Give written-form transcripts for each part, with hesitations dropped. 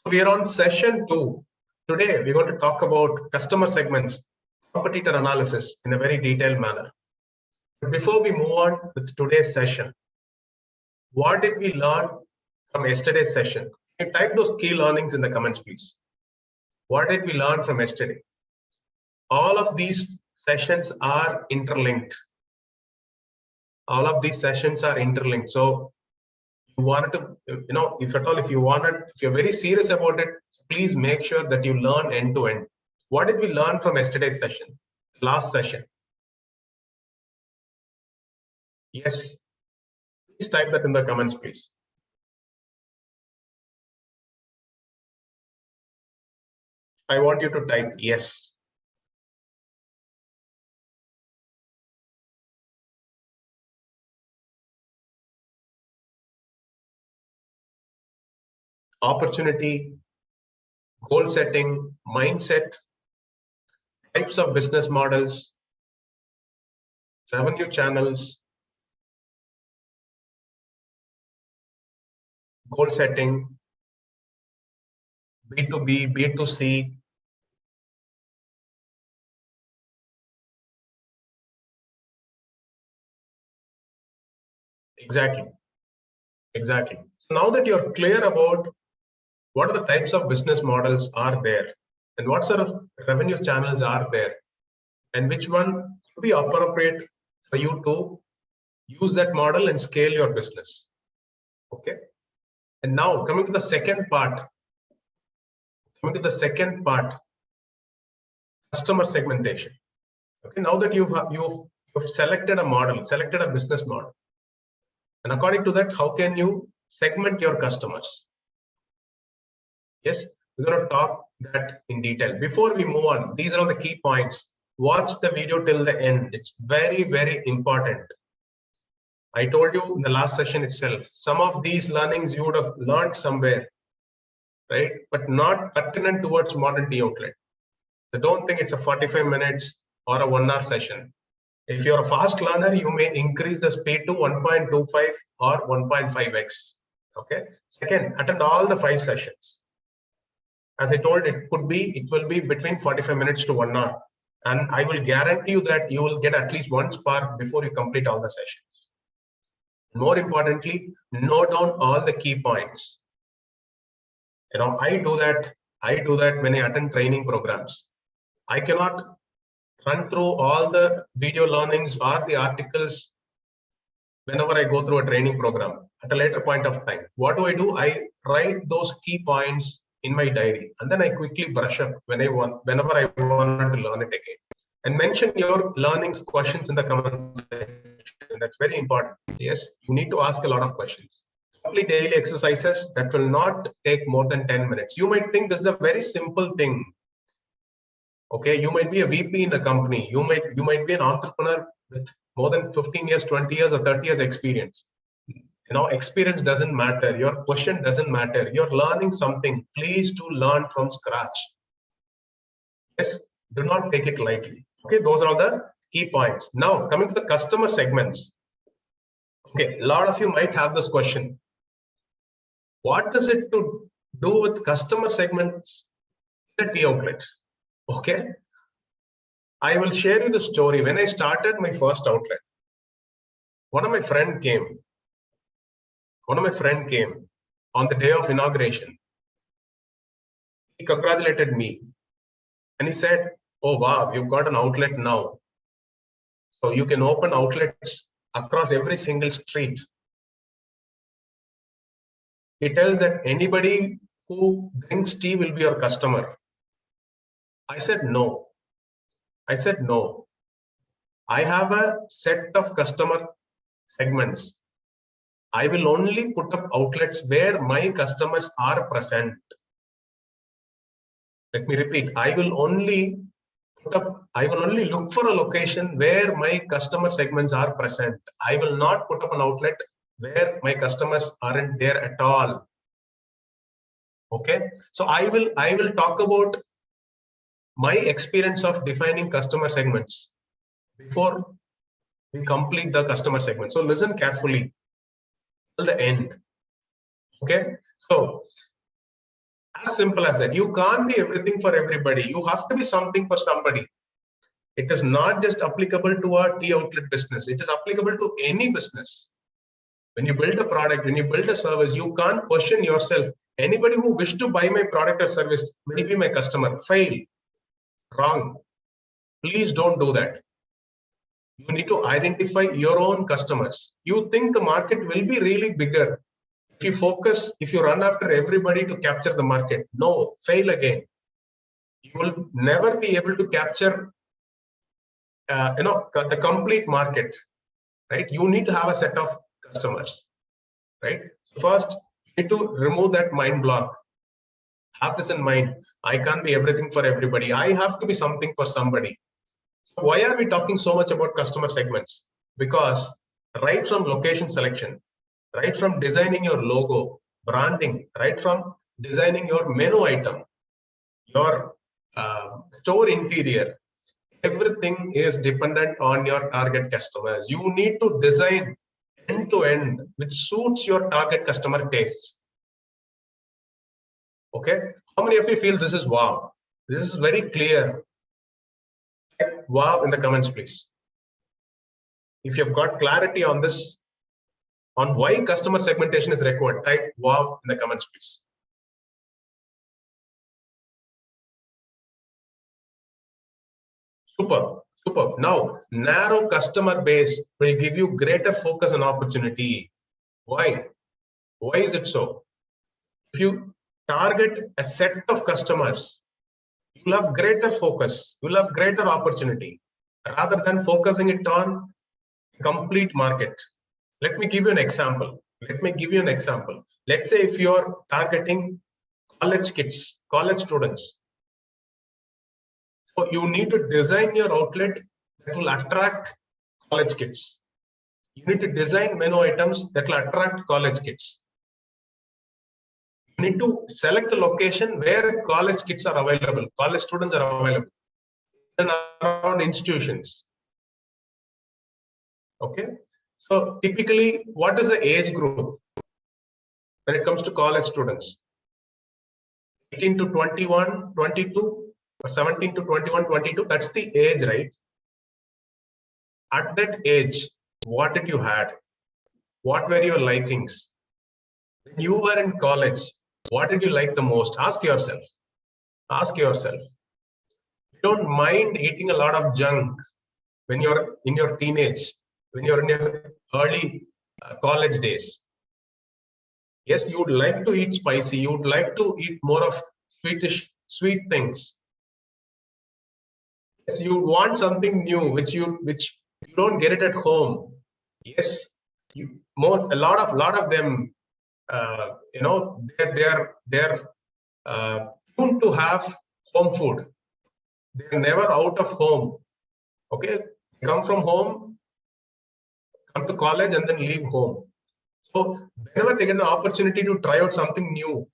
We are on session 2. Today, we're going to talk about customer segments, competitor analysis in a very detailed manner. But before we move on with today's session, what did we learn from yesterday's session? Can you type those key learnings in the comments, please? What did we learn from yesterday? All of these sessions are interlinked. All of these sessions are interlinked. So you wanted to, if at all, if you're very serious about it, please make sure that you learn end to end. What did we learn from yesterday's session, last session? Yes, please type that in the comments, please. I want you to type yes. Opportunity, goal setting, mindset, types of business models, revenue channels, goal setting, B2B, B2C, exactly. Now that you're clear about what are the types of business models are there and what sort of revenue channels are there and which one could be appropriate for you to use that model and scale your business. Okay. And now coming to the second part, customer segmentation. Okay. Now that you've selected a model, selected a business model, and according to that, how can you segment your customers? Yes, we're going to talk that in detail. Before we move on, these are all the key points. Watch the video till the end. It's very, very important. I told you in the last session itself, some of these learnings you would have learned somewhere, right? But not pertinent towards modern tea outlet. So don't think it's a 45 minutes or a 1 hour session. If you're a fast learner, you may increase the speed to 1.25 or 1.5x. Okay. Second, attend all the 5 sessions. As I told, it will be between 45 minutes to 1 hour. And I will guarantee you that you will get at least one spark before you complete all the sessions. More importantly, note down all the key points. I do that when I attend training programs. I cannot run through all the video learnings or the articles whenever I go through a training program at a later point of time. What do? I write those key points in my diary, and then I quickly brush up whenever I want to learn it again. And mention your learnings questions in the comments section. That's very important. Yes, you need to ask a lot of questions. Complete daily exercises that will not take more than 10 minutes. You might think this is a very simple thing. Okay, you might be a VP in a company. You might be an entrepreneur with more than 15 years, 20 years, or 30 years experience. Experience doesn't matter. Your question doesn't matter. You're learning something. Please do learn from scratch. Yes, do not take it lightly. Okay, those are all the key points. Now, coming to the customer segments. Okay, a lot of you might have this question. What does it to do with customer segments in a tea outlet? Okay, I will share you the story. When I started my first outlet, one of my friend came on the day of inauguration. He congratulated me and he said, "Oh wow, you've got an outlet now. So you can open outlets across every single street." He tells that anybody who drinks tea will be your customer. I said no. I have a set of customer segments. I will only put up outlets where my customers are present. Let me repeat. I will only look for a location where my customer segments are present. I will not put up an outlet where my customers aren't there at all. Okay. So I will talk about my experience of defining customer segments before we complete the customer segment. So listen carefully till the end. Okay. So As simple as that. You can't be everything for everybody. You have to be something for somebody. It is not just applicable to our tea outlet business. It is applicable to any business. When you build a product, when you build a service, you can't question yourself. Anybody who wish to buy my product or service will be my customer. Fail. Wrong. Please don't do that. You need to identify your own customers. You think the market will be really bigger if you run after everybody to capture the market. No, fail again. You will never be able to capture the complete market, right? You need to have a set of customers, right? First, you need to remove that mind block. Have this in mind. I can't be everything for everybody. I have to be something for somebody. Why are we talking so much about customer segments? Because right from location selection, right from designing your logo, branding, right from designing your menu item, your store interior, everything is dependent on your target customers. You need to design end to end, which suits your target customer tastes. Okay, how many of you feel this is wow? This is very clear. Type wow in the comments, please. If you've got clarity on this, on why customer segmentation is required, type wow in the comments, please. Super, super. Now, narrow customer base will give you greater focus and opportunity. Why? Why is it so? If you target a set of customers, you'll have greater focus, you'll have greater opportunity rather than focusing it on complete market. Let me give you an example. Let's say if you're targeting college kids, college students, so you need to design your outlet that will attract college kids. You need to design menu items that will attract college kids. You need to select a location where college kids are available, college students are available, and around institutions. Okay. So typically, what is the age group when it comes to college students? 18 to 21, 22, or 17 to 21, 22. That's the age, right? At that age, what did you had? What were your likings? When you were in college, what did you like the most? Ask yourself. Ask yourself. You don't mind eating a lot of junk when you're in your teenage, when you're in your early college days. Yes, you would like to eat spicy. You would like to eat more of sweet things. Yes, you want something new, which you don't get it at home. Yes, a lot of them, they're tuned to have home food. They're never out of home. Okay, they come from home, come to college, and then leave home. So whenever they get an opportunity to try out something new,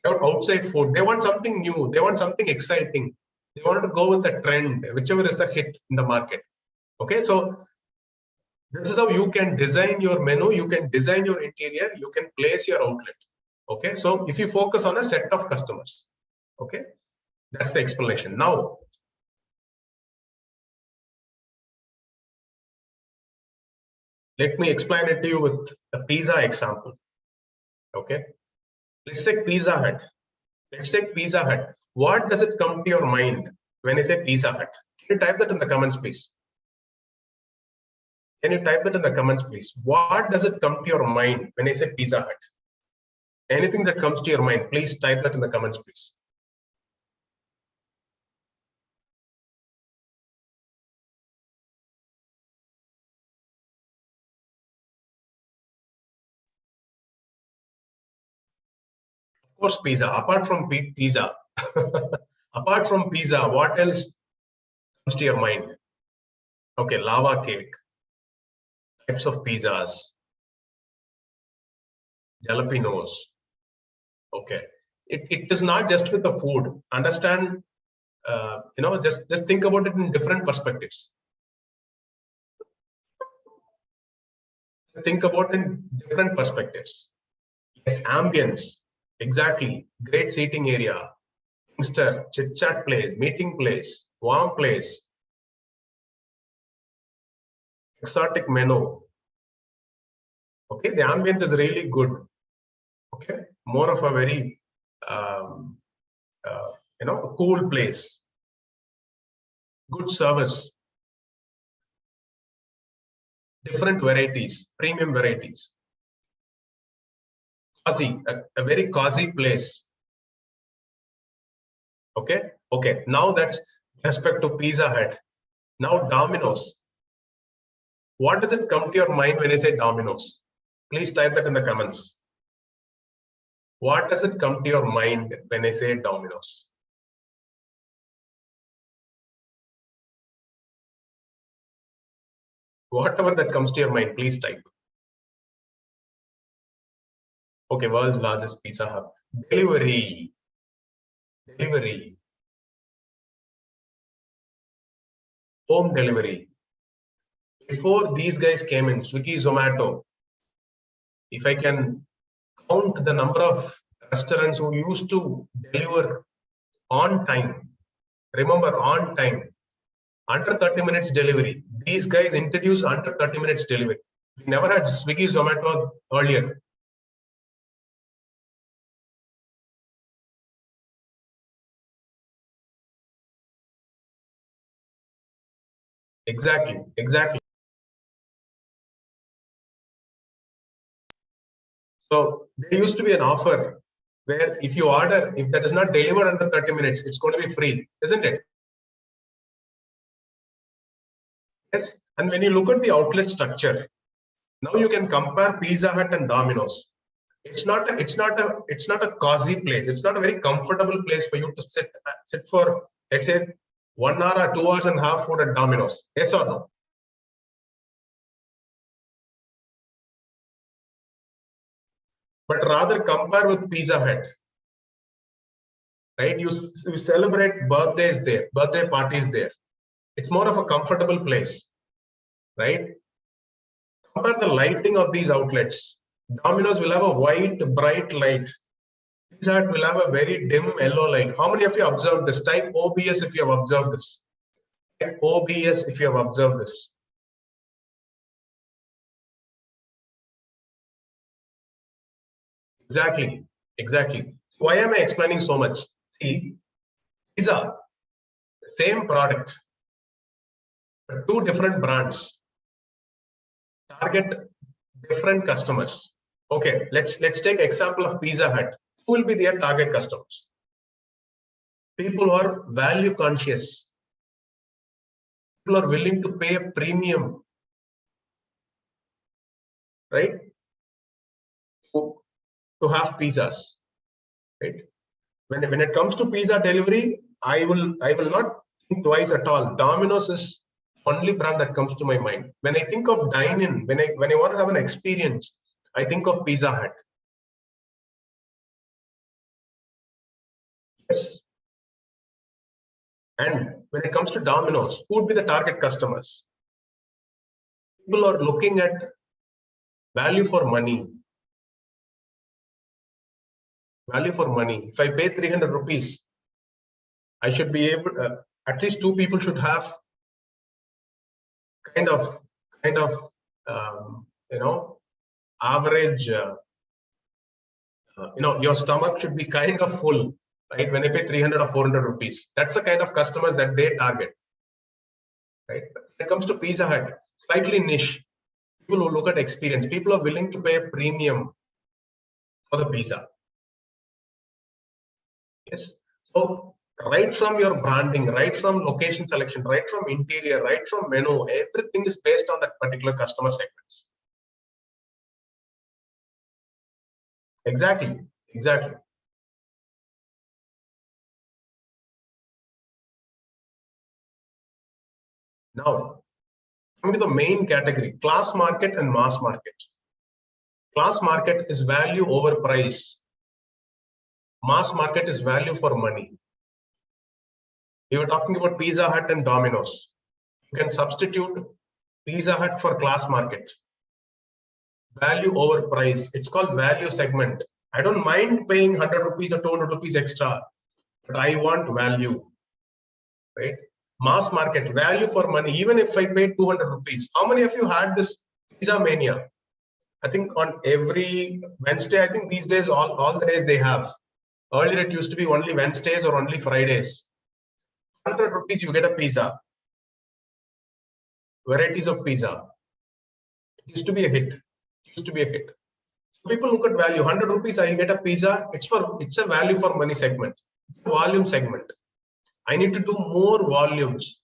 try out outside food, they want something new. They want something exciting. They want to go with the trend, whichever is a hit in the market. Okay, so this is how you can design your menu, you can design your interior, you can place your outlet. Okay, so if you focus on a set of customers, okay, that's the explanation. Now, let me explain it to you with a pizza example. Okay, let's take Pizza Hut. Let's take Pizza Hut. What does it come to your mind when I say Pizza Hut? Can you type that in the comments, please? Can you type that in the comments, please? What does it come to your mind when I say Pizza Hut? Anything that comes to your mind, please type that in the comments, please. Of course, pizza. Apart from pizza, apart from pizza, what else comes to your mind? Okay, lava cake, types of pizzas, jalapenos. Okay, it is not just with the food. Understand? Just think about it in different perspectives. Think about it in different perspectives. Yes, ambience. Exactly. Great seating area, youngster, chit chat place, meeting place, warm place, exotic menu. Okay, the ambience is really good. Okay, more of a very um, a cool place, good service, different varieties, premium varieties, cozy, a very cozy place. Okay. Now that's respect to Pizza Hut. Now Domino's. What does it come to your mind when I say Domino's? Please type that in the comments. What does it come to your mind when I say Domino's? Whatever that comes to your mind, please type. Okay, world's largest pizza hub. Delivery. Home delivery. Before these guys came in, Swiggy, Zomato, if I can count the number of restaurants who used to deliver on time, remember on time, under 30 minutes delivery. These guys introduced under 30 minutes delivery. We never had Swiggy, Zomato earlier. Exactly. So there used to be an offer where if you order, if that is not delivered under 30 minutes, it's going to be free, isn't it? Yes. And when you look at the outlet structure, now you can compare Pizza Hut and Domino's. It's not a cozy place. It's not a very comfortable place for you to sit for, let's say, 1 hour or 2 hours and have food at Domino's. Yes or no? But rather compare with Pizza Hut, right? You celebrate birthdays there, birthday parties there. It's more of a comfortable place, right? Compare the lighting of these outlets. Domino's will have a white, bright light. Pizza Hut will have a very dim yellow light. How many of you observed this? Type OBS if you have observed this. Type OBS if you have observed this. Exactly. Why am I explaining so much? See, pizza, same product, but two different brands target different customers. Okay, let's take example of Pizza Hut. Who will be their target customers? People who are value conscious. People are willing to pay a premium, right? To have pizzas, right? When it comes to pizza delivery, I will not think twice at all. Domino's is only brand that comes to my mind. When I think of dine-in, when I want to have an experience, I think of Pizza Hut. Yes. And when it comes to Domino's, who would be the target customers? People are looking at value for money. Value for money. If I pay 300 rupees, I should be able, at least two people should have kind of average, your stomach should be kind of full, right? When I pay 300 or 400 rupees, that's the kind of customers that they target, right? When it comes to Pizza Hut, slightly niche. People who look at experience, people are willing to pay a premium for the pizza. Yes. So right from your branding, right from location selection, right from interior, right from menu, everything is based on that particular customer segments. Exactly. Now, coming to the main category, class market and mass market. Class market is value over price. Mass market is value for money. You were talking about Pizza Hut and Domino's. You can substitute Pizza Hut for class market. Value over price. It's called value segment. I don't mind paying 100 rupees or 200 rupees extra, but I want value, right? Mass market, value for money. Even if I pay 200 rupees, how many of you had this pizza mania? I think on every Wednesday, I think these days, all the days they have. Earlier, it used to be only Wednesdays or only Fridays. 100 rupees, you get a pizza. Varieties of pizza. It used to be a hit. People look at value. 100 rupees, I get a pizza. It's a value for money segment, volume segment. I need to do more volumes.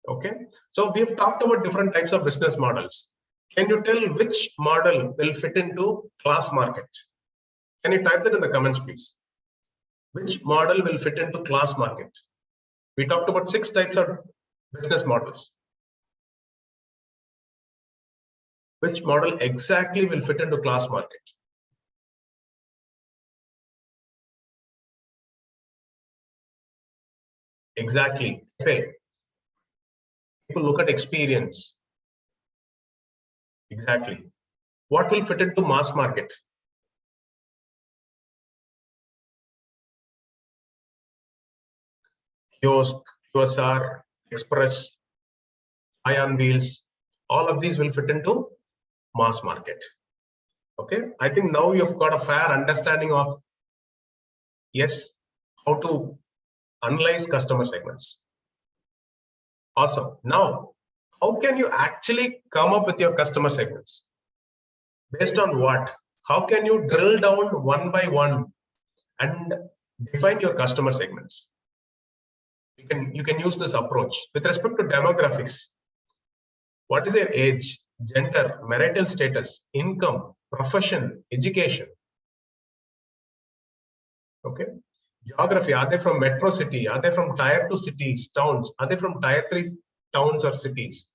Okay. So we have talked about different types of business models. Can you tell which model will fit into class market? Can you type that in the comments, please? Which model will fit into class market? We talked about 6 types of business models. Which model exactly will fit into class market? Exactly. Say, people look at experience. Exactly. What will fit into mass market? Kiosk, QSR, Express, High on Wheels, all of these will fit into mass market. Okay, I think now you've got a fair understanding of, yes, how to analyze customer segments. Awesome. Now, how can you actually come up with your customer segments? Based on what? How can you drill down one by one and define your customer segments? You can use this approach with respect to demographics. What is their age, gender, marital status, income, profession, education? Okay. Geography, are they from metro city? Are they from tier 2 cities, towns? Are they from tier 3 towns or cities?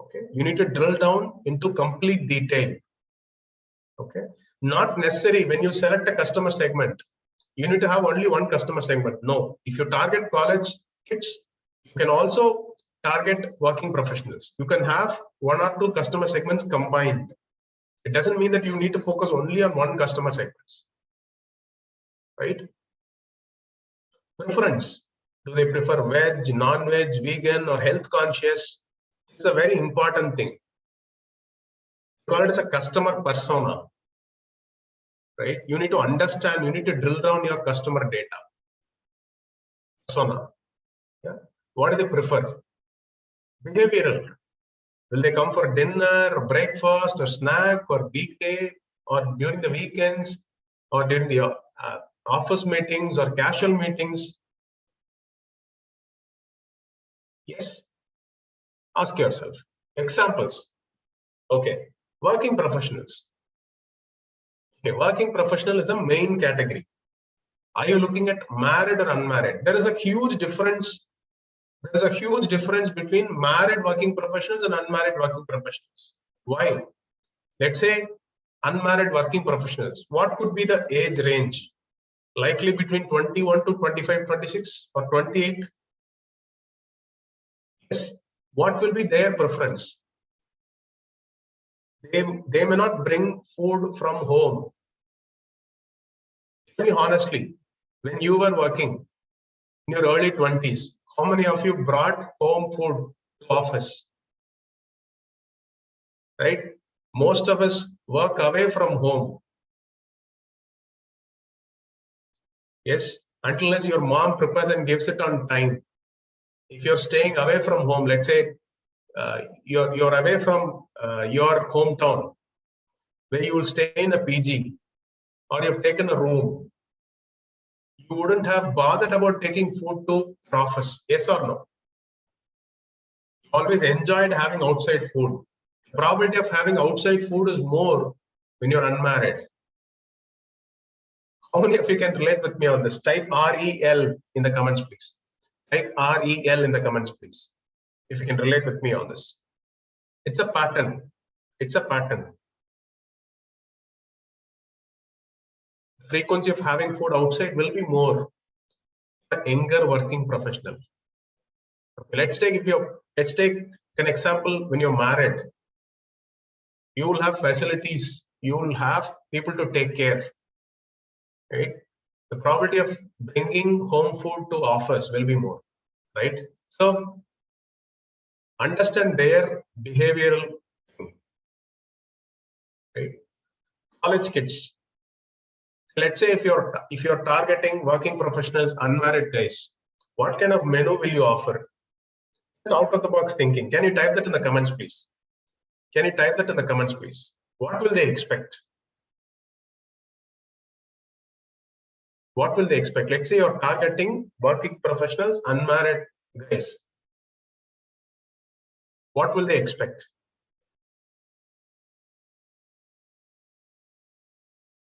Okay. You need to drill down into complete detail. Okay. Not necessary when you select a customer segment, you need to have only one customer segment. No. If you target college kids, you can also target working professionals. You can have 1 or 2 customer segments combined. It doesn't mean that you need to focus only on one customer segments. Right? Preference. Do they prefer veg, non-veg, vegan, or health conscious? It's a very important thing. Call it as a customer persona. Right? You need to understand, you need to drill down your customer data. Persona. Yeah. What do they prefer? Behavioral. Will they come for dinner, or breakfast, or snack, or weekday, or during the weekends, or during the office meetings or casual meetings? Yes. Ask yourself. Examples. Okay. Working professionals. Okay. Working professional is a main category. Are you looking at married or unmarried? There is a huge difference. There's a huge difference between married working professionals and unmarried working professionals. Why? Let's say unmarried working professionals. What could be the age range? Likely between 21 to 25, 26 or 28. Yes. What will be their preference? They may not bring food from home. Tell me honestly, when you were working in your early 20s, how many of you brought home food to office? Right? Most of us work away from home. Yes, unless your mom prepares and gives it on time. If you're staying away from home, let's say you're away from your hometown, where you will stay in a PG or you've taken a room, you wouldn't have bothered about taking food to office. Yes or no? You always enjoyed having outside food. The probability of having outside food is more when you're unmarried. How many of you can relate with me on this? Type REL in the comments, please. Type REL in the comments, please. If you can relate with me on this. It's a pattern. It's a pattern. The frequency of having food outside will be more for younger working professional. Okay, let's take an example when you're married. You will have facilities you will have people to take care, right? The probability of bringing home food to office will be more, right? So understand their behavioral thing, right? College kids. Let's say if you're targeting working professionals, unmarried guys, what kind of menu will you offer? It's out of the box thinking. Can you type that in the comments, please? Can you type that in the comments, please? What will they expect? What will they expect? Let's say you're targeting working professionals, unmarried guys. What will they expect?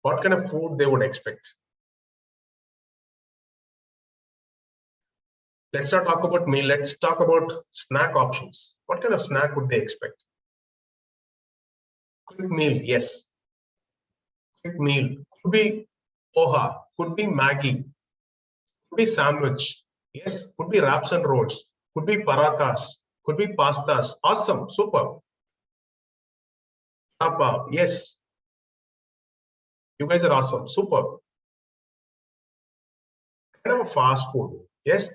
What kind of food they would expect? Let's not talk about meal. Let's talk about snack options. What kind of snack would they expect? Quick meal, yes. Quick meal could be poha, could be Maggie, could be sandwich, yes, could be wraps and rolls, could be parathas, could be pastas. Awesome, super. Papa, yes. You guys are awesome, super. Kind of a fast food, yes.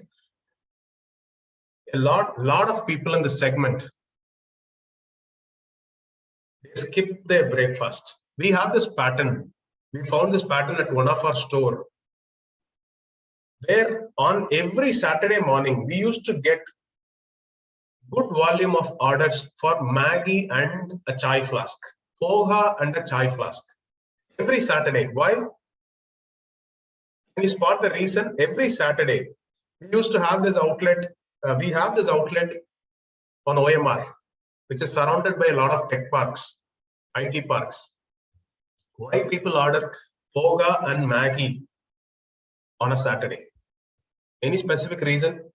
A lot of people in the segment, they skip their breakfast. We have this pattern. We found this pattern at one of our store, where on every Saturday morning we used to get good volume of orders for Maggie and a chai flask, poha and a chai flask every Saturday. Why? Can you spot the reason? Every Saturday we used to have this outlet. We have this outlet on OMR, which is surrounded by a lot of tech parks, IT parks. Why people order poha and Maggie on a Saturday? Any specific reason?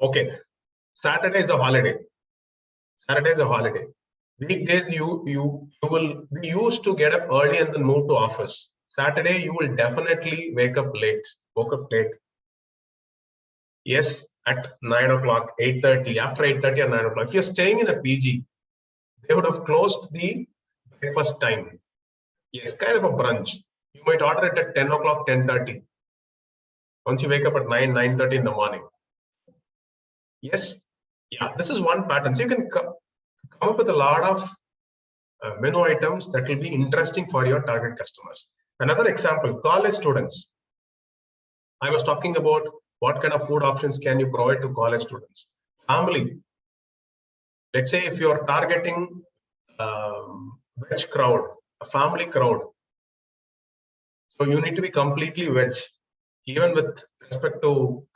Okay, Saturday is a holiday. Saturday is a holiday. Weekdays you will be used to get up early and then move to office. Saturday you will definitely woke up late. Yes, at 9 o'clock, 8:30, after 8:30 or 9 o'clock. If you're staying in a PG, they would have closed the breakfast time. Yes, kind of a brunch. You might order it at 10 o'clock, 10:30. Once you wake up at 9, 9:30 in the morning. Yes, yeah, this is one pattern. So you can come up with a lot of menu items that will be interesting for your target customers. Another example, college students. I was talking about what kind of food options can you provide to college students. Family. Let's say if you're targeting veg crowd, a family crowd. So you need to be completely veg, even with respect to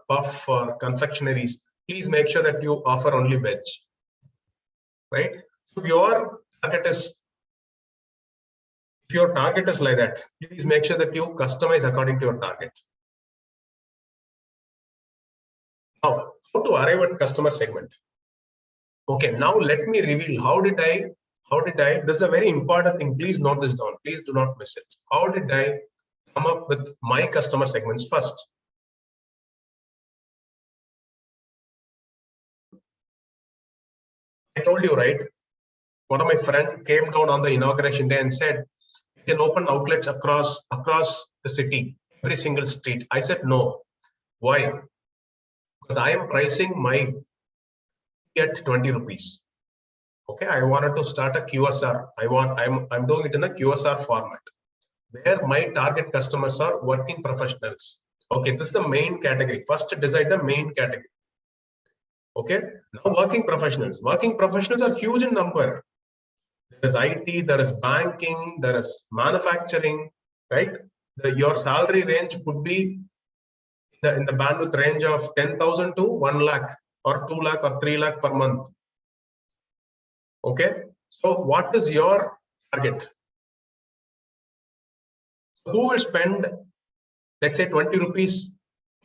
puff or confectionaries. Please make sure that you offer only veg, right? If your target is like that, please make sure that you customize according to your target. Now, how to arrive at customer segment? Okay, now let me reveal how did I, this is a very important thing. Please note this down. Please do not miss it. How did I come up with my customer segments first? I told you, right? One of my friends came down on the inauguration day and said, you can open outlets across the city, every single street. I said, no. Why? Because I am pricing my at 20 rupees. Okay, I wanted to start a QSR. I'm doing it in a QSR format, where my target customers are working professionals. Okay, this is the main category. First, decide the main category. Okay, now working professionals. Working professionals are huge in number. There is IT, there is banking, there is manufacturing, right? Your salary range could be in the bandwidth range of 10,000 to 1 lakh or 2 lakh or 3 lakh per month. Okay, so what is your target? Who will spend, let's say, 20 rupees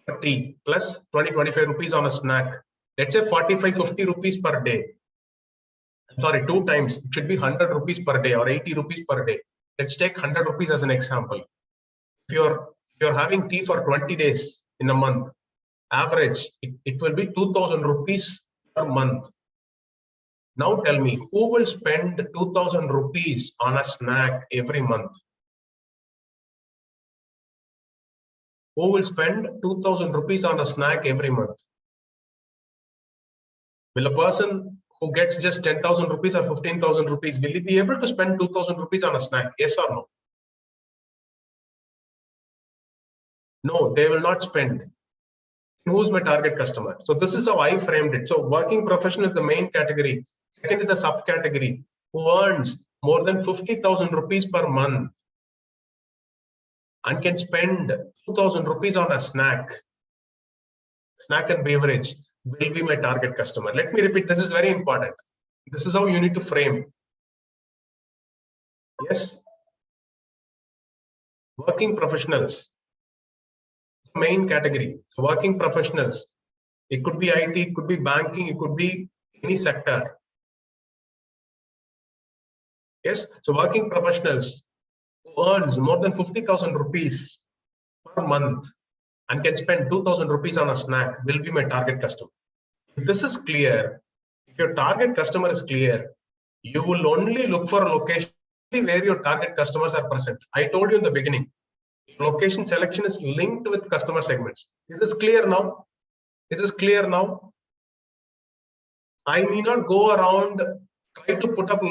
per tea plus 20-25 rupees on a snack? Let's say 45-50 rupees per day. I'm sorry, 2 times. It should be 100 rupees per day or 80 rupees per day. Let's take 100 rupees as an example. If you're having tea for 20 days in a month. Average, it will be 2,000 rupees per month. Now tell me, who will spend 2,000 rupees on a snack every month? Who will spend 2,000 rupees on a snack every month? Will a person who gets just 10,000 rupees or 15,000 rupees, will he be able to spend 2,000 rupees on a snack? Yes or no? No, they will not spend. Who's my target customer? So this is how I framed it. So working professional is the main category. Second is the subcategory who earns more than 50,000 rupees per month and can spend 2,000 rupees on a snack and beverage will be my target customer. Let me repeat, this is very important. This is how you need to frame. Yes. Working professionals, main category. So working professionals, it could be IT, it could be banking, it could be any sector. Yes. So working professionals who earns more than 50,000 rupees per month and can spend 2,000 rupees on a snack will be my target customer. If this is clear, if your target customer is clear, you will only look for a location where your target customers are present. I told you in the beginning, location selection is linked with customer segments. Is this clear now? Is this clear now? I need not go around try to put up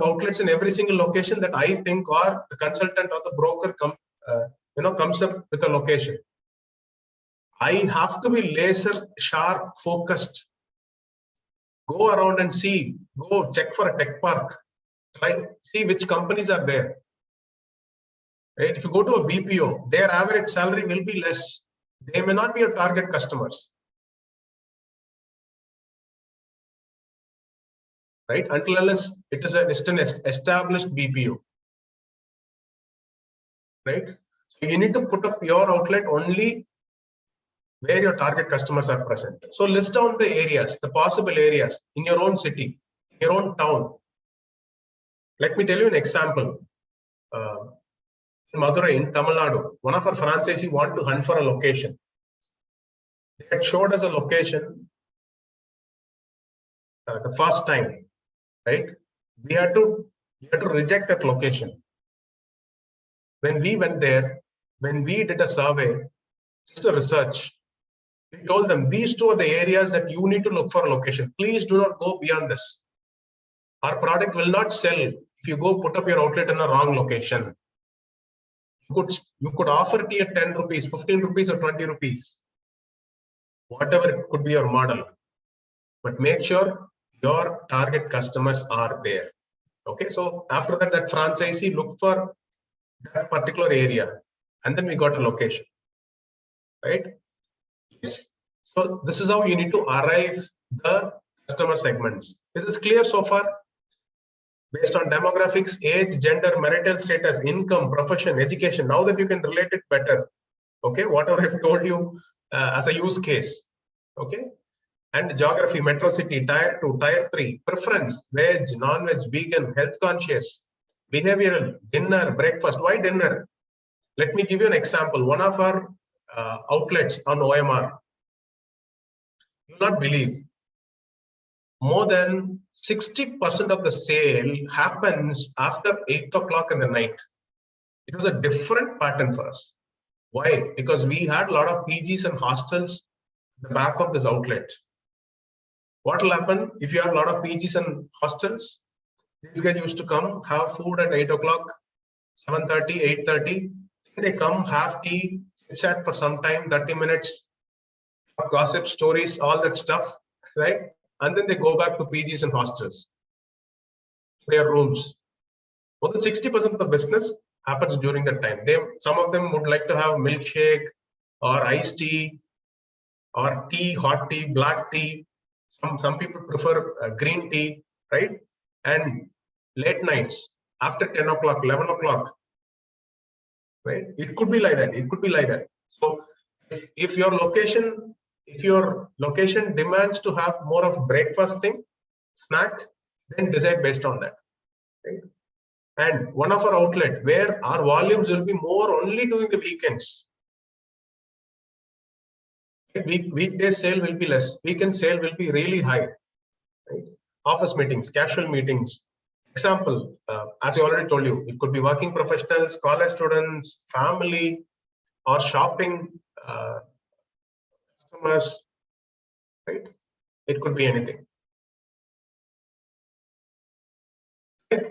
outlets in every single location that I think or the consultant or the broker comes up with a location. I have to be laser sharp focused. Go around and see. Go check for a tech park. Try see which companies are there. Right? If you go to a BPO, their average salary will be less. They may not be your target customers. Right? Until unless it is an established BPO. Right? So you need to put up your outlet only where your target customers are present. So list down the areas, the possible areas in your own city, your own town. Let me tell you an example. In Madurai, in Tamil Nadu, one of our franchisees wanted to hunt for a location. They had showed us a location the first time, right? We had to reject that location. When we went there, when we did a survey, just a research, we told them these two are the areas that you need to look for a location. Please do not go beyond this. Our product will not sell if you go put up your outlet in a wrong location. You could offer tea at 10 rupees, 15 rupees or 20 rupees. Whatever it could be your model. But make sure your target customers are there. Okay, so after that franchisee looked for that particular area and then we got a location. Right? Yes. So this is how you need to arrive the customer segments. Is this clear so far? Based on demographics, age, gender, marital status, income, profession, education. Now that you can relate it better. Okay, whatever I've told you as a use case. Okay, and geography, metro city, tier 2, tier 3, preference, veg, non-veg, vegan, health conscious, behavioral, dinner, breakfast. Why dinner? Let me give you an example. One of our outlets on OMR, you will not believe, more than 60% of the sale happens after 8 o'clock in the night. It was a different pattern for us. Why? Because we had a lot of PGs and hostels at the back of this outlet. What will happen if you have a lot of PGs and hostels? These guys used to come, have food at 8 o'clock, 7:30, 8:30. They come, have tea, chat for some time, 30 minutes, gossip, stories, all that stuff, right? And then they go back to PGs and hostels, their rooms. More than 60% of the business happens during that time. Some of them would like to have milkshake or iced tea or tea, hot tea, black tea. Some people prefer green tea, right? And late nights after 10 o'clock, 11 o'clock, right? It could be like that. It could be like that. So if your location demands to have more of breakfast thing, snack, then decide based on that. Right? And one of our outlet where our volumes will be more only during the weekends. Weekday sale will be less. Weekend sale will be really high. Right? Office meetings, casual meetings. Example, as I already told you, it could be working professionals, college students, family, or shopping customers. Right? It could be anything. Right?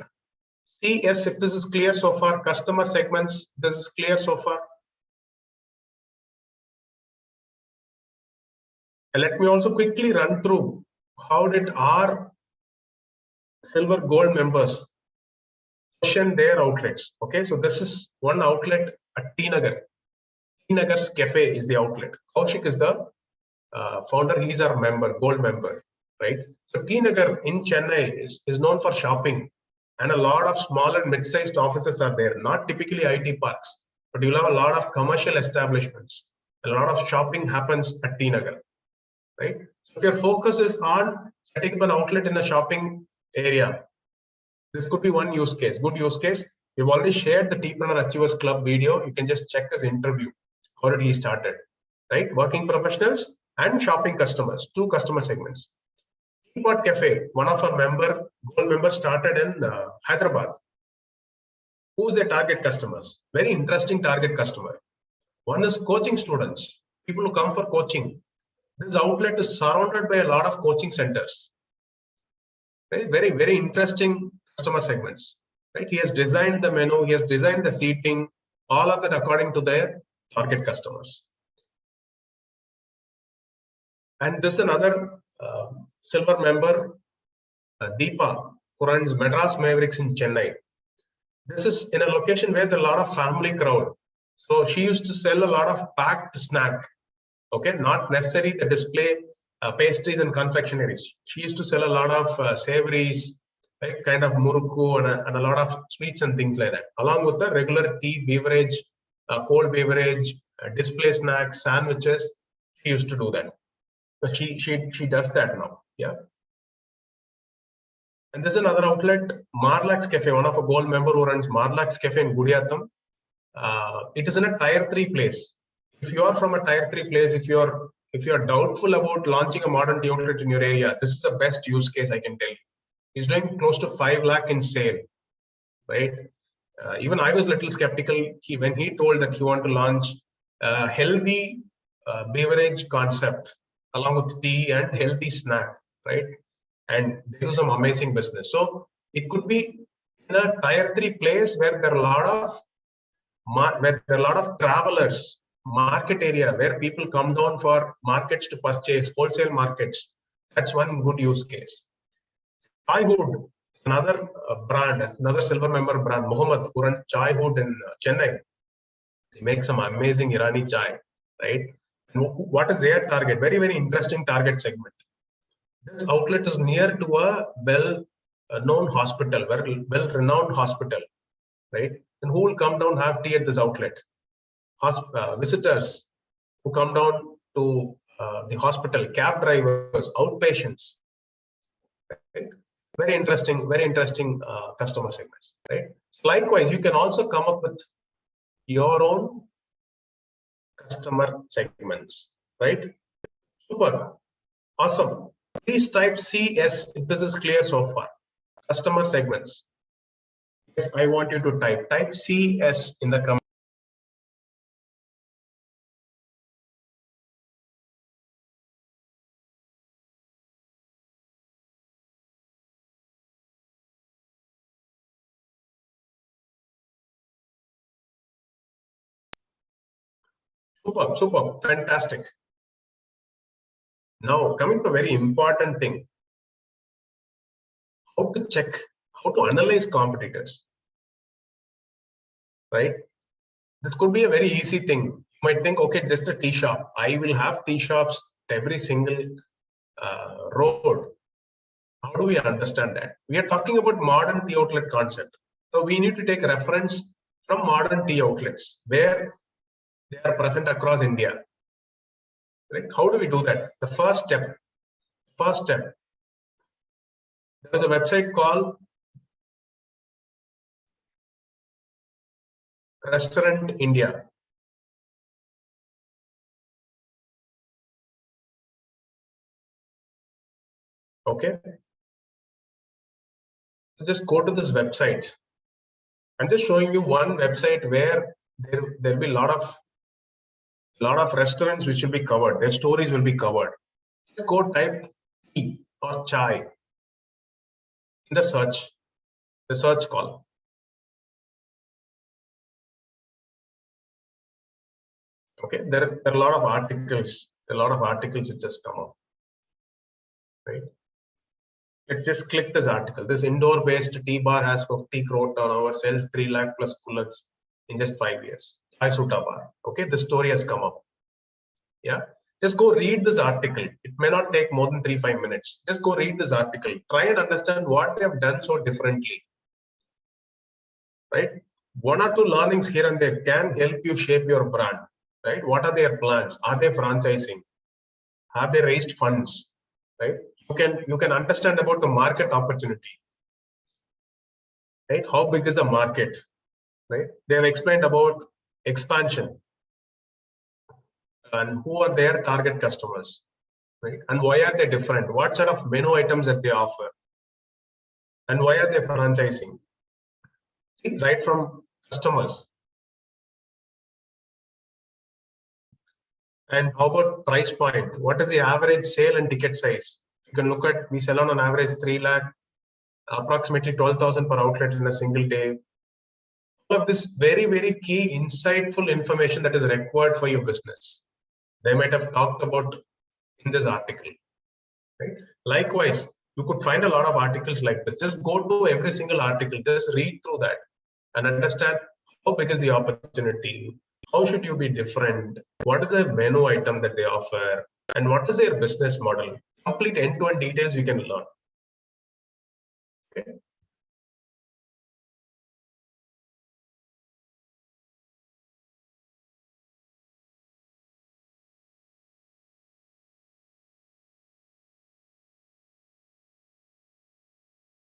See, yes, if this is clear so far, customer segments, this is clear so far. And let me also quickly run through how did our silver gold members position their outlets. Okay, so this is one outlet at T Nagar. T Nagar's Cafe is the outlet. Kaushik is the founder. He's our member, gold member, right? So T Nagar in Chennai is known for shopping, and a lot of small and mid-sized offices are there. Not typically IT parks, but you'll have a lot of commercial establishments. A lot of shopping happens at T Nagar, right? So if your focus is on setting up an outlet in a shopping area, this could be one use case, good use case. We've already shared the Teapreneur Achievers Club video. You can just check his interview. How did he started? Right? Working professionals and shopping customers, two customer segments. Teapot Cafe, one of our gold members started in Hyderabad. Who's their target customers? Very interesting target customer. One is coaching students, people who come for coaching. This outlet is surrounded by a lot of coaching centers. Right? Very, very interesting customer segments. Right? He has designed the menu, he has designed the seating, all of that according to their target customers. And this is another silver member, Deepa, who runs Madras Mavericks in Chennai. This is in a location where there are a lot of family crowd. So she used to sell a lot of packed snack. Okay, not necessarily the display pastries and confectionaries. She used to sell a lot of savories, right, kind of murukku and a lot of sweets and things like that, along with the regular tea, beverage, cold beverage, display snacks, sandwiches. She used to do that. But she does that now. Yeah. And there's another outlet, Marlax Cafe, one of a gold member who runs Marlax Cafe in Gudiyatham. It is in a tier 3 place. If you are from a tier 3 place, if you're doubtful about launching a modern tea outlet in your area, this is the best use case I can tell you. He's doing close to 5 lakh in sale, right? Even I was a little skeptical when he told that he wanted to launch a healthy beverage concept along with tea and healthy snack, right? And they do some amazing business. So it could be in a tier 3 place where there are a lot of travelers, market area where people come down for markets to purchase, wholesale markets. That's one good use case. Chai Hood, another brand, another silver member brand, Mohammed, who runs Chai Hood in Chennai. They make some amazing Irani chai, right? And what is their target? Very, very interesting target segment. This outlet is near to a well-known hospital, very well-renowned hospital, right? And who will come down have tea at this outlet? Visitors who come down to the hospital, cab drivers, outpatients. Right? Very interesting customer segments. Right? Likewise, you can also come up with your own customer segments. Right? Super, awesome. Please type CS if this is clear so far. Customer segments. Yes, I want you to type CS in the comment. Super, fantastic. Now, coming to a very important thing, how to analyze competitors, right? This could be a very easy thing. You might think, okay, just a tea shop. I will have tea shops every single road. How do we understand that? We are talking about modern tea outlet concept. So we need to take reference from modern tea outlets where they are present across India. Right? How do we do that? The first step, there is a website called Restaurant India. Okay. So just go to this website. I'm just showing you one website where there'll be a lot of restaurants which will be covered. Their stories will be covered. Just go type tea or chai in the search column. Okay, there are a lot of articles. A lot of articles which just come up. Right. Let's just click this article. This indoor-based tea bar has 50 crore turnover, sells 3 lakh plus pullets in just 5 years. Chai Sutta bar. Okay, the story has come up. Yeah, just go read this article. It may not take more than 3-5 minutes. Just go read this article. Try and understand what they have done so differently. Right? 1 or 2 learnings here and there can help you shape your brand. Right? What are their plans? Are they franchising? Have they raised funds? Right? You can understand about the market opportunity. Right? How big is the market? Right? They have explained about expansion and who are their target customers, right? And why are they different? What sort of menu items that they offer? And why are they franchising? Right from customers. And how about price point? What is the average sale and ticket size? You can look at, we sell on average 3 lakh, approximately 12,000 per outlet in a single day. All of this very, very key, insightful information that is required for your business. They might have talked about in this article. Right? Likewise, you could find a lot of articles like this. Just go to every single article, just read through that and understand how big is the opportunity, how should you be different, what is the menu item that they offer, and what is their business model. Complete end-to-end details you can learn. Okay.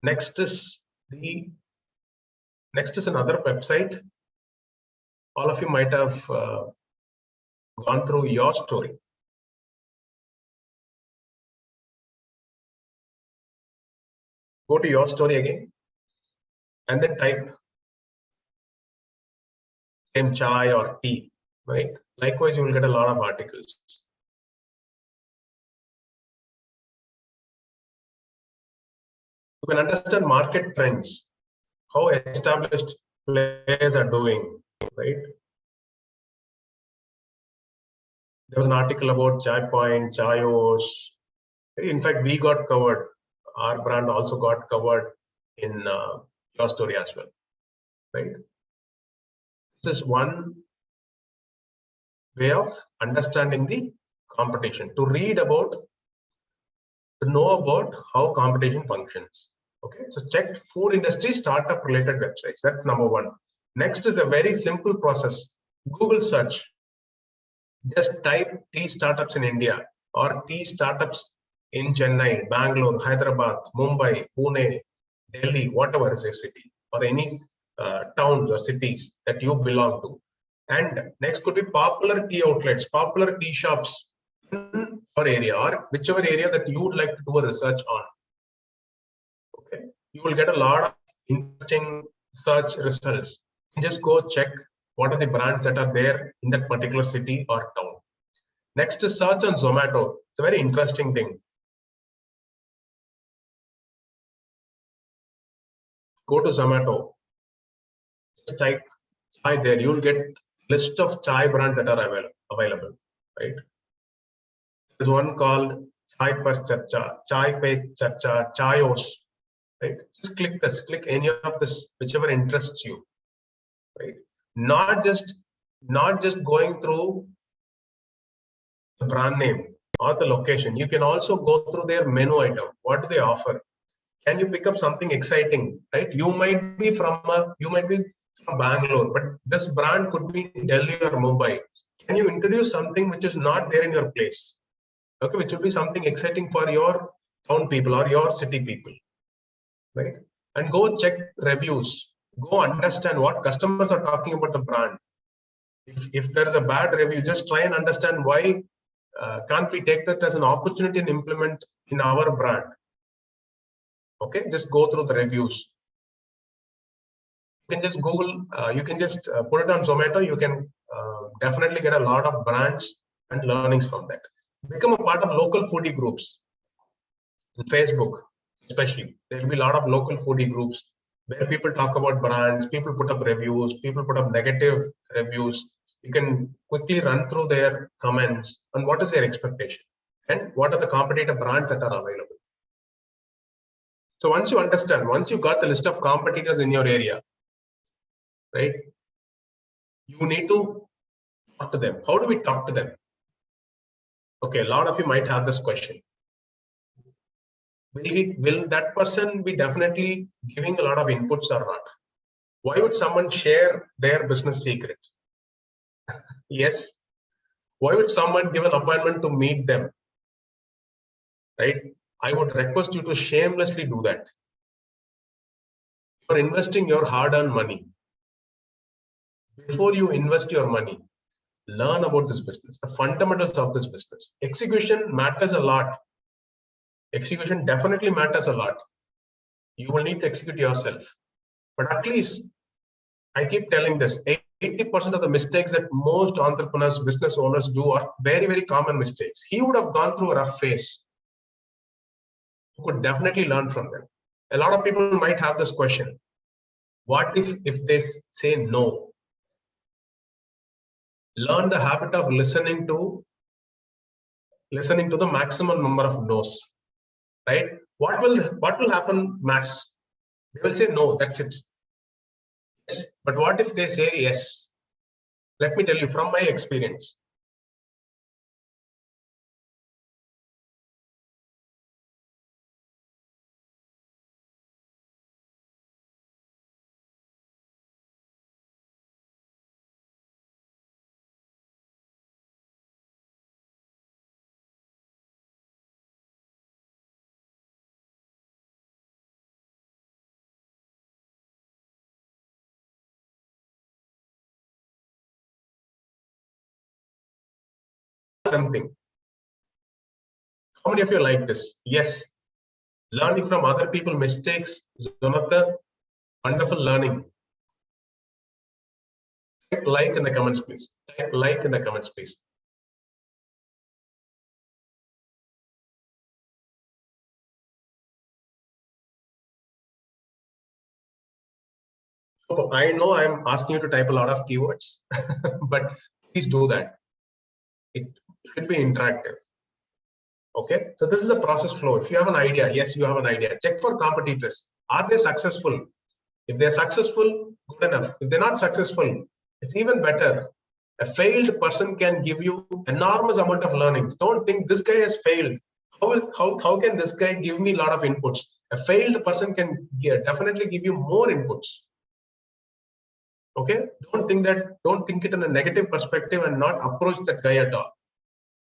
Next is another website. All of you might have gone through Your Story. Go to Your Story again and then type chai or tea, right? Likewise, you will get a lot of articles. You can understand market trends, how established players are doing, right? There was an article about Chai Point, Chayos. In fact, we got covered. Our brand also got covered in Your Story as well, right? This is one way of understanding the competition, to know about how competition functions. Okay, so check food industry startup related websites. That's number one. Next is a very simple process. Google search. Just type tea startups in India or tea startups in Chennai, Bangalore, Hyderabad, Mumbai, Pune, Delhi, whatever is your city, or any towns or cities that you belong to. And next could be popular tea outlets, popular tea shops in your area, or whichever area that you would like to do a research on. Okay, you will get a lot of interesting search results. You just go check what are the brands that are there in that particular city or town. Next is search on Zomato. It's a very interesting thing. Go to Zomato. Just type chai there. You'll get list of chai brands that are available. Right? There's one called Chai Per Charcha, Chai Pe Charcha, Chayos. Right? Just click this. Click any of this, whichever interests you. Right? Not just going through the brand name or the location. You can also go through their menu item. What do they offer? Can you pick up something exciting? Right? You might be from Bangalore, but this brand could be in Delhi or Mumbai. Can you introduce something which is not there in your place? Okay, which will be something exciting for your town people or your city people, right? And go check reviews. Go understand what customers are talking about the brand. If there is a bad review, just try and understand why can't we take that as an opportunity and implement in our brand. Okay, just go through the reviews. You can just Google, you can just put it on Zomato. You can definitely get a lot of brands and learnings from that. Become a part of local foodie groups. In Facebook, especially, there will be a lot of local foodie groups where people talk about brands, people put up reviews, people put up negative reviews. You can quickly run through their comments on what is their expectation and what are the competitor brands that are available. So once you understand, once you got the list of competitors in your area, right, you need to talk to them. How do we talk to them? Okay, a lot of you might have this question. Will that person be definitely giving a lot of inputs or not? Why would someone share their business secret? Yes. Why would someone give an appointment to meet them? Right? I would request you to shamelessly do that. You're investing your hard-earned money. Before you invest your money, learn about this business, the fundamentals of this business. Execution matters a lot. Execution definitely matters a lot. You will need to execute yourself. But at least, I keep telling this, 80% of the mistakes that most entrepreneurs, business owners do are very, very common mistakes. He would have gone through a rough phase. You could definitely learn from them. A lot of people might have this question. What if they say no? Learn the habit of listening to the maximum number of no's. Right? What will happen, Max? They will say no, that's it. Yes. But what if they say yes? Let me tell you from my experience. Something. How many of you like this? Yes. Learning from other people's mistakes is one of the wonderful learning. Type like in the comments, please. Type like in the comments, please. So I know I'm asking you to type a lot of keywords, but please do that. It should be interactive. Okay, so this is a process flow. If you have an idea, yes, you have an idea. Check for competitors. Are they successful? If they're successful, good enough. If they're not successful, it's even better. A failed person can give you enormous amount of learning. Don't think this guy has failed. How can this guy give me a lot of inputs? A failed person can definitely give you more inputs. Okay, don't think it in a negative perspective and not approach that guy at all.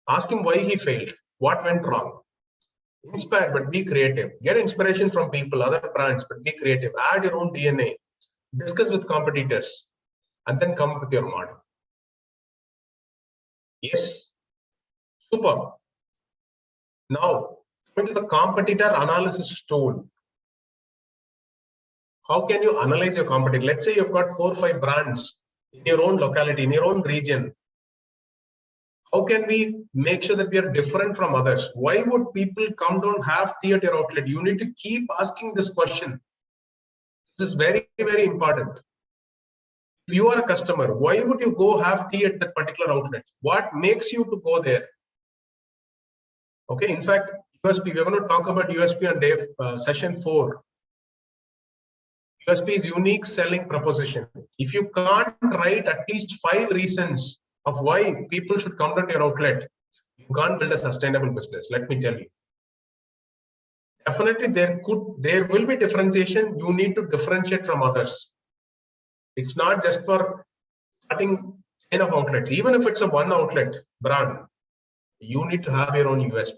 Ask him why he failed, what went wrong. Inspire, but be creative. Get inspiration from people, other brands, but be creative. Add your own DNA. Discuss with competitors, and then come up with your model. Yes, super. Now, coming to the competitor analysis tool. How can you analyze your competitor? Let's say you've got 4 or 5 brands in your own locality, in your own region. How can we make sure that we are different from others? Why would people come down have tea at your outlet? You need to keep asking this question. This is very, very important. If you are a customer, why would you go have tea at that particular outlet? What makes you to go there? Okay, in fact, USP, we're going to talk about USP on session 4. USP is unique selling proposition. If you can't write at least 5 reasons of why people should come to your outlet, you can't build a sustainable business. Let me tell you. Definitely, there will be differentiation. You need to differentiate from others. It's not just for starting chain of outlets. Even if it's a one outlet brand, you need to have your own USP.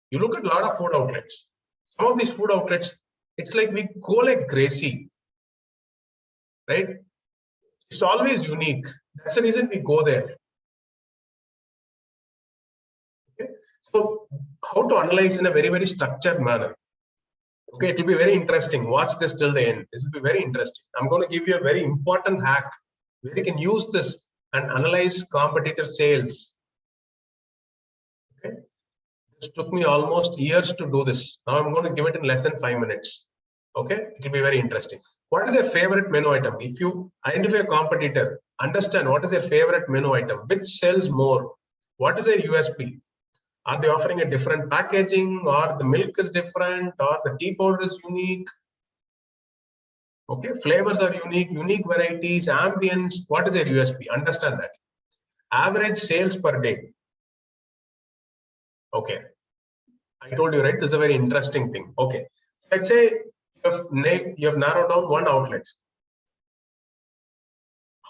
You look at a lot of food outlets. Some of these food outlets, it's like we go like Gracie, right? It's always unique. That's the reason we go there. Okay? So how to analyze in a very, very structured manner? Okay, it will be very interesting. Watch this till the end. This will be very interesting. I'm going to give you a very important hack where you can use this and analyze competitor sales. Okay, it took me almost years to do this. Now I'm going to give it in less than 5 minutes. Okay, it will be very interesting. What is your favorite menu item? If you identify a competitor, understand what is their favorite menu item, which sells more, what is their USP? Are they offering a different packaging, or the milk is different, or the tea powder is unique? Okay, flavors are unique, unique varieties, ambience. What is their USP? Understand that. Average sales per day. Okay, I told you, right? This is a very interesting thing. Okay, let's say you have narrowed down one outlet.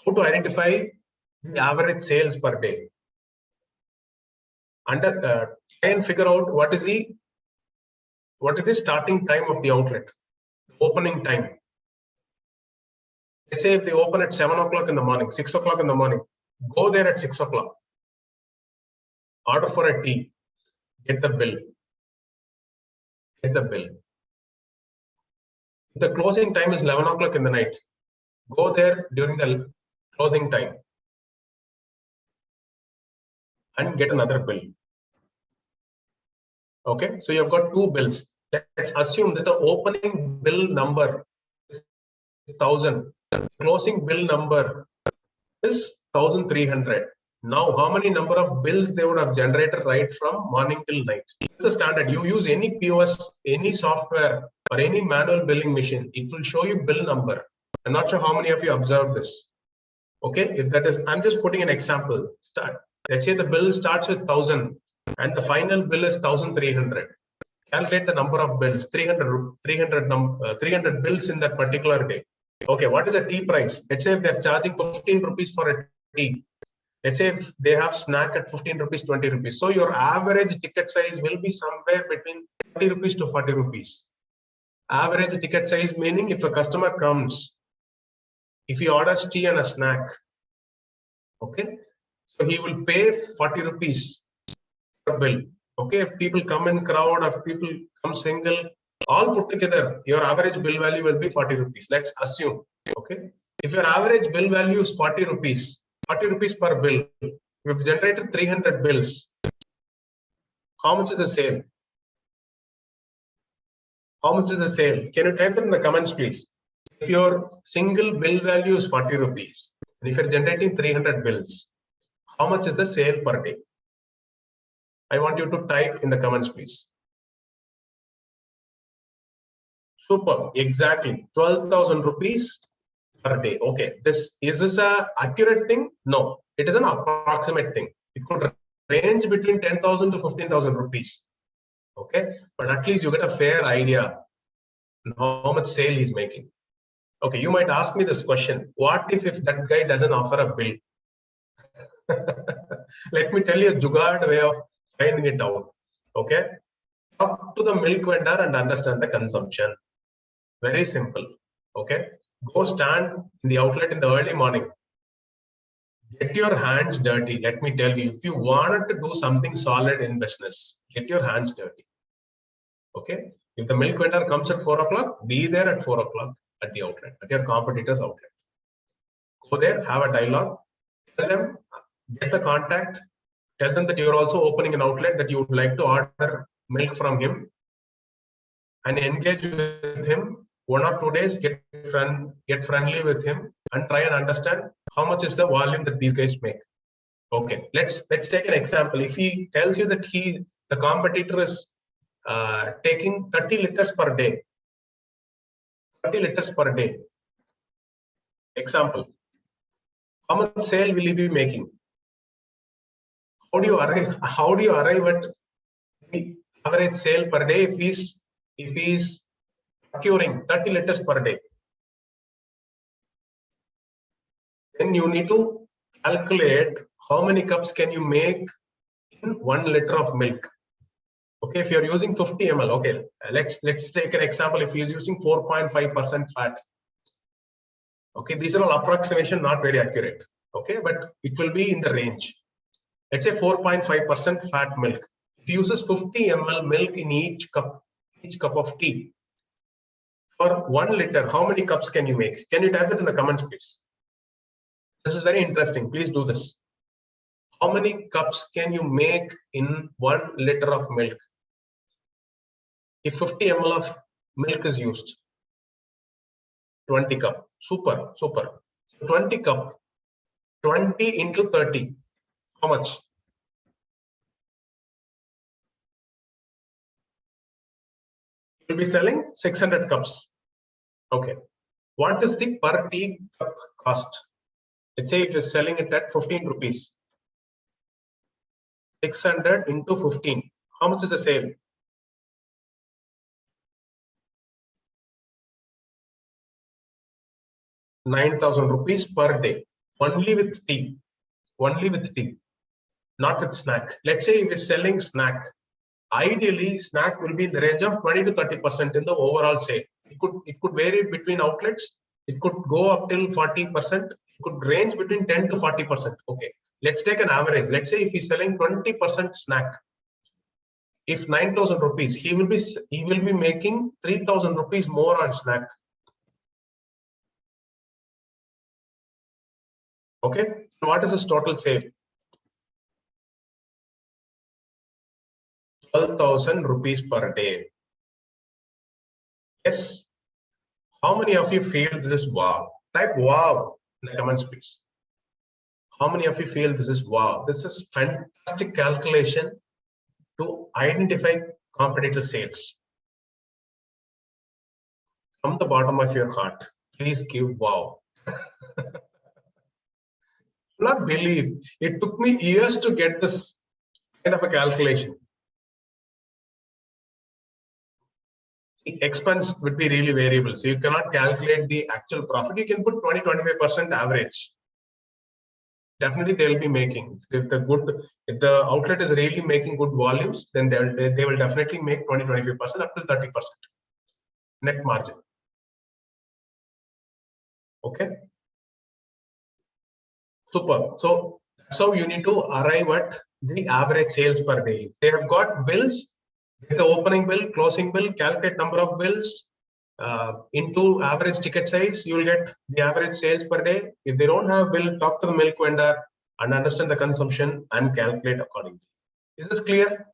How to identify the average sales per day? Try and figure out what is the starting time of the outlet, opening time. Let's say if they open at 7 o'clock in the morning, 6 o'clock in the morning, go there at 6 o'clock, order for a tea, get the bill. If the closing time is 11 o'clock in the night, go there during the closing time and get another bill. Okay, so you've got two bills. Let's assume that the opening bill number is 1000, closing bill number is 1300. Now, how many number of bills they would have generated right from morning till night? It's a standard. You use any POS, any software, or any manual billing machine, it will show you bill number. I'm not sure how many of you observed this. Okay, if that is, I'm just putting an example. Let's say the bill starts with 1000 and the final bill is 1300. Calculate the number of bills, 300 bills in that particular day. Okay, what is the tea price? Let's say if they're charging 15 rupees for a tea. Let's say if they have snack at 15 rupees, 20 rupees. So your average ticket size will be somewhere between 30 rupees to 40 rupees. Average ticket size meaning if a customer comes, if he orders tea and a snack, okay, so he will pay 40 rupees per bill. Okay, if people come in crowd or people come single, all put together, your average bill value will be 40 rupees. Let's assume. Okay, if your average bill value is 40 rupees per bill, we've generated 300 bills. How much is the sale? How much is the sale? Can you type it in the comments, please? If your single bill value is 40 rupees, and if you're generating 300 bills, how much is the sale per day? I want you to type in the comments, please. Super, exactly 12,000 rupees per day. Okay, is this a accurate thing? No, it is an approximate thing. It could range between 10,000 to 15,000 rupees. Okay, but at least you get a fair idea how much sale he's making. Okay, you might ask me this question: what if that guy doesn't offer a bill? Let me tell you a jugaad way of finding it out. Okay, talk to the milk vendor and understand the consumption. Very simple. Okay, go stand in the outlet in the early morning. Get your hands dirty. Let me tell you, if you wanted to do something solid in business, get your hands dirty. Okay, if the milk vendor comes at 4 o'clock, be there at 4 o'clock at the outlet, at your competitor's outlet. Go there, have a dialogue, tell them, get the contact, tell them that you're also opening an outlet, that you would like to order milk from him, and engage with him 1 or 2 days, get friendly with him and try and understand how much is the volume that these guys make. Okay, let's take an example. If he tells you that the competitor is taking 30 liters per day. 30 liters per day. Example. How much sale will he be making? How do you arrive at the average sale per day if he's procuring 30 liters per day? Then you need to calculate how many cups can you make in 1 liter of milk. Okay, if you're using 50 ml, okay, let's take an example. If he's using 4.5% fat, okay, these are all approximation, not very accurate. Okay, but it will be in the range. Let's say 4.5% fat milk. If he uses 50 ml milk in each cup of tea, For 1 liter, how many cups can you make? Can you type it in the comments, please? This is very interesting. Please do this. How many cups can you make in 1 liter of milk? If 50 ml of milk is used, 20 cup. Super, super. 20 cup, 20 into 30. How much? You'll be selling 600 cups. Okay. What is the per tea cup cost? Let's say if you're selling it at 15 rupees. 600 into 15. How much is the sale? 9,000 rupees per day. Only with tea. Only with tea. Not with snack. Let's say if you're selling snack. Ideally, snack will be in the range of 20 to 30% in the overall sale. It could vary between outlets. It could go up till 40%. It could range between 10 to 40%. Okay. Let's take an average. Let's say if he's selling 20% snack, if 9,000 rupees, he will be making 3,000 rupees more on snack. Okay. What is his total sale? 12,000 rupees per day. Yes. How many of you feel this is wow? Type wow in the comments, please. How many of you feel this is wow? This is fantastic calculation to identify competitor sales. From the bottom of your heart, please give wow. Not believe. It took me years to get this kind of a calculation. The expense would be really variable. So you cannot calculate the actual profit. You can put 20-25% average. Definitely they will be making. If the outlet is really making good volumes, then they will definitely make 20-25% up to 30% net margin. Okay. Super. So that's how you need to arrive at the average sales per day. They have got bills, get the opening bill, closing bill, calculate number of bills into average ticket size, you will get the average sales per day. If they don't have bill, talk to the milk vendor and understand the consumption and calculate accordingly. Is this clear?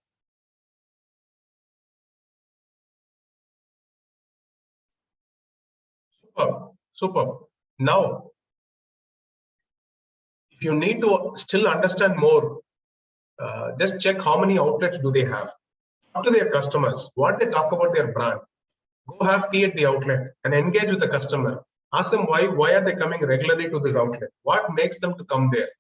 Super. Super. Now, if you need to still understand more, just check how many outlets do they have. Talk to their customers, what they talk about their brand. Go have tea at the outlet and engage with the customer. Ask them why are they coming regularly to this outlet? What makes them to come there?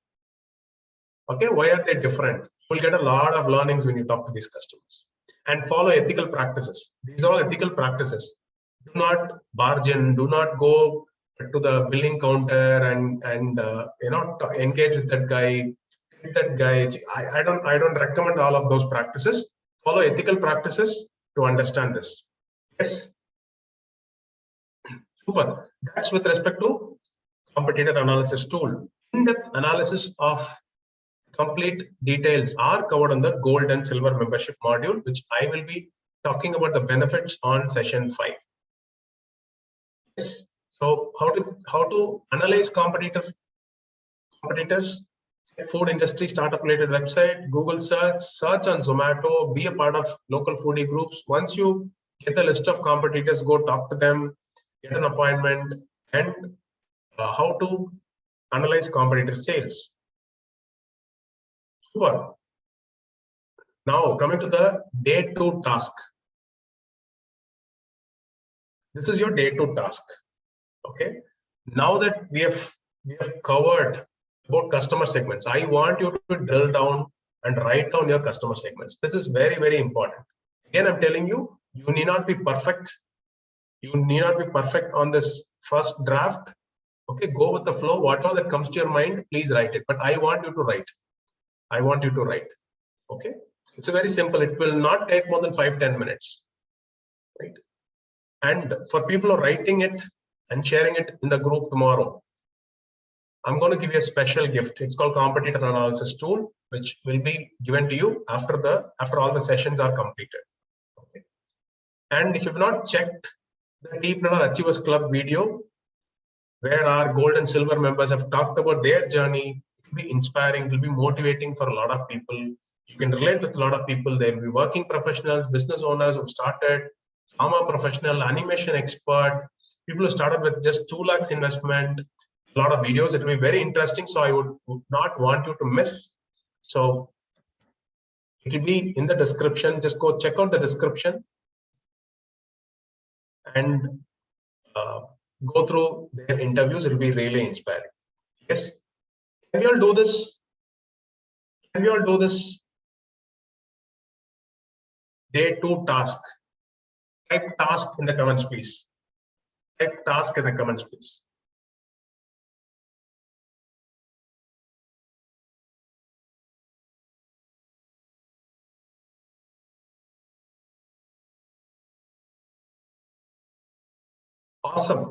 Okay, why are they different? You'll get a lot of learnings when you talk to these customers. And follow ethical practices. These are all ethical practices. Do not barge in. Do not go to the billing counter and engage with that guy. That guy. I don't recommend all of those practices. Follow ethical practices to understand this. Yes. Super. That's with respect to competitor analysis tool. In-depth analysis of complete details are covered on the gold and silver membership module, which I will be talking about the benefits on session 5. Yes. So how to analyze competitors? Food industry startup related website, Google search on Zomato, be a part of local foodie groups. Once you get a list of competitors, go talk to them, get an appointment, and how to analyze competitor sales. Super. Now coming to the day 2 task. This is your day 2 task. Okay. Now that we have covered about customer segments, I want you to drill down and write down your customer segments. This is very, very important. Again, I'm telling you, you need not be perfect. You need not be perfect on this first draft. Okay, go with the flow. Whatever that comes to your mind, please write it. But I want you to write. I want you to write. Okay, it's very simple. It will not take more than 5-10 minutes. Right. And for people who are writing it and sharing it in the group tomorrow, I'm going to give you a special gift. It's called competitor analysis tool, which will be given to you after all the sessions are completed. Okay. And if you've not checked the Teapreneur Achievers Club video, where our gold and silver members have talked about their journey. It will be inspiring, it will be motivating for a lot of people. You can relate with a lot of people. There will be working professionals, business owners who started, pharma professional, animation expert, people who started with just 2 lakhs investment, a lot of videos. It will be very interesting. So I would not want you to miss. So it will be in the description. Just go check out the description and go through their interviews. It will be really inspiring. Yes. Can we all do this? Can we all do this? Day 2 task. Type task in the comments, please. Type task in the comments, please. Awesome.